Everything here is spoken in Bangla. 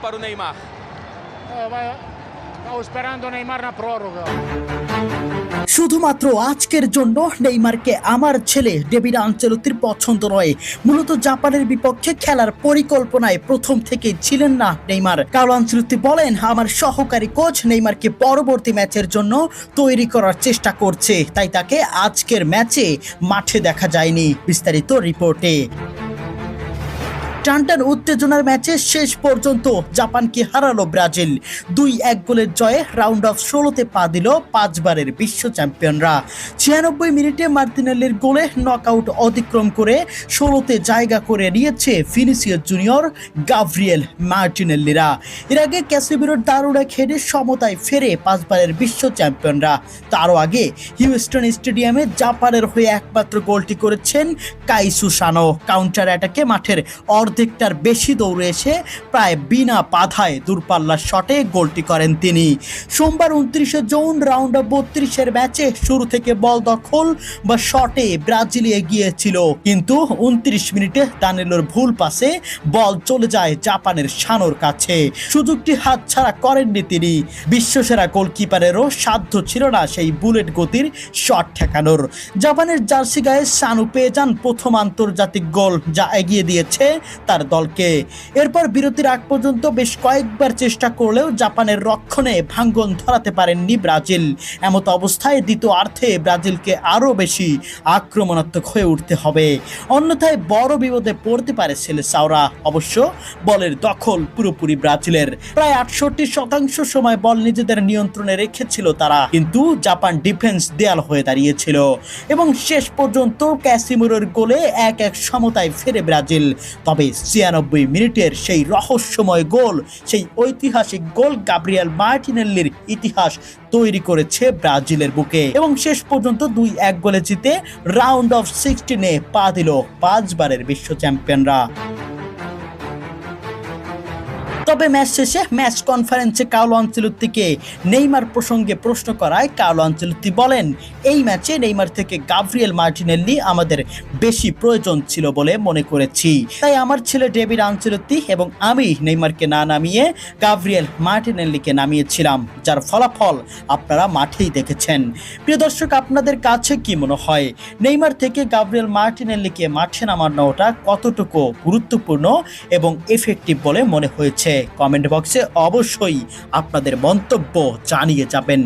Para o Neymar. Stavo sperando Neymar na proroga. শুধুমাত্র আজকের জন্য নেইমারকে আমার ছেলে ডেভিড আনচেলত্তির পছন্দ নয়। মূলত জাপানের বিপক্ষে খেলার পরিকল্পনায় প্রথম থেকে ছিলেন না নেইমার। কার্লো আনচেলত্তি বলেন, আমার সহকারী কোচ নেইমারকে পরবর্তী ম্যাচের জন্য তৈরি করার চেষ্টা করছে, তাই তাকে আজকের ম্যাচে মাঠে দেখা যায়নি। বিস্তারিত রিপোর্টে। টানটান উত্তেজনার ম্যাচে শেষ পর্যন্ত জাপানকে হারালো ব্রাজিল। 2-1 গোলের জয়ে রাউন্ড অফ 16-তে পা দিল 5 বারের বিশ্ব চ্যাম্পিয়নরা। 96 মিনিটে মার্তিনেল্লির গোলে নকআউট অতিক্রম করে 16তে জায়গা করে নিয়েছে ভিনিসিয়াস জুনিয়র, গাব্রিয়েল মার্টিনেল্লিরা। এর আগে ক্যাসেমিরোর দারুণ এক হেডে সমতায় ফেরে 5 বারের বিশ্ব চ্যাম্পিয়নরা। তারও আগে হিউস্টন স্টেডিয়ামে জাপানের হয়ে একমাত্র গোলটি করেছেন কাইসু সানো। কাউন্টার অ্যাটাকে মাঠের অর্ধেকটার বেশি দৌড়ে এসে প্রায় বিনা বাধায় দূরপাল্লার শটে গোলটি করেন তিনি। সোমবার 29শে জুন রাউন্ড অফ 32-এর ম্যাচে শুরু থেকে বল দখল বা শটে ব্রাজিল এগিয়ে ছিল, কিন্তু 29 মিনিটে দানিলোর ভুল পাসে বল চলে যায় জাপানের সানোর কাছে। সুযোগটি হাতছাড়া করেননি তিনি। বিশ্বসেরা গোলকিপারেরও সাধ্য ছিল না সেই বুলেট গতির শট ঠেকানোর। জাপানের জার্সি গায়ে সানু পেয়ে যান প্রথম আন্তর্জাতিক গোল, যা এগিয়ে দিয়েছে তার দলকে। এরপর বিরতির আগ পর্যন্ত বেশ কয়েকবার চেষ্টা করলেও জাপানের রক্ষণে ভাঙ্গন ধরাতে পারেননি ব্রাজিল। এমত অবস্থায় দ্বিতীয়ার্ধে ব্রাজিলকে আরও বেশি আক্রমণাত্মক হয়ে উঠতে হবে, অন্যথায় বড় বিপদে পড়তে পারে সেলেসাওরা। অবশ্য বলের দখল পুরোপুরি ব্রাজিলের। প্রায় 68% সময় বল নিজেদের নিয়ন্ত্রণে রেখেছিল তারা, কিন্তু জাপান ডিফেন্স দেয়াল হয়ে দাঁড়িয়েছিল এবং শেষ পর্যন্ত ক্যাসিমিরোর গোলে 1-1 সমতায় ফেরে ব্রাজিল। তবে 96 মিনিটের সেই রহস্যময় গোল, সেই ঐতিহাসিক গোল গাব্রিয়েল মার্টিনেল্লির ইতিহাস তৈরি করেছে ব্রাজিলের বুকে এবং শেষ পর্যন্ত 2-1 গোলে জিতে রাউন্ড অফ 16-এ পা দিল 5 বারের বিশ্ব চ্যাম্পিয়নরা। তবে ম্যাচ শেষে ম্যাচ কনফারেন্সে কার্লো আনচেলত্তিকে নেইমার প্রসঙ্গে প্রশ্ন করায় কার্লো আনচেলত্তি বলেন, এই ম্যাচে নেইমার থেকে গাব্রিয়েল মার্টিনেল্লি আমাদের বেশি প্রয়োজন ছিল বলে মনে করেছি, তাই আমার ছেলে ডেভিড আনচেলত্তি এবং আমি নেইমারকে না নামিয়ে গাব্রিয়েল মার্টিনেল্লিকে নামিয়েছিলাম, যার ফলাফল আপনারা মাঠেই দেখেছেন। প্রিয় দর্শক, আপনাদের কাছে কি মনে হয় নেইমার থেকে গাব্রিয়েল মার্টিনেল্লিকে মাঠে নামানোটা কতটুকু গুরুত্বপূর্ণ এবং এফেক্টিভ বলে মনে হয়েছে? কমেন্ট বক্সে অবশ্যই আপনাদের মন্তব্য জানিয়ে যাবেন।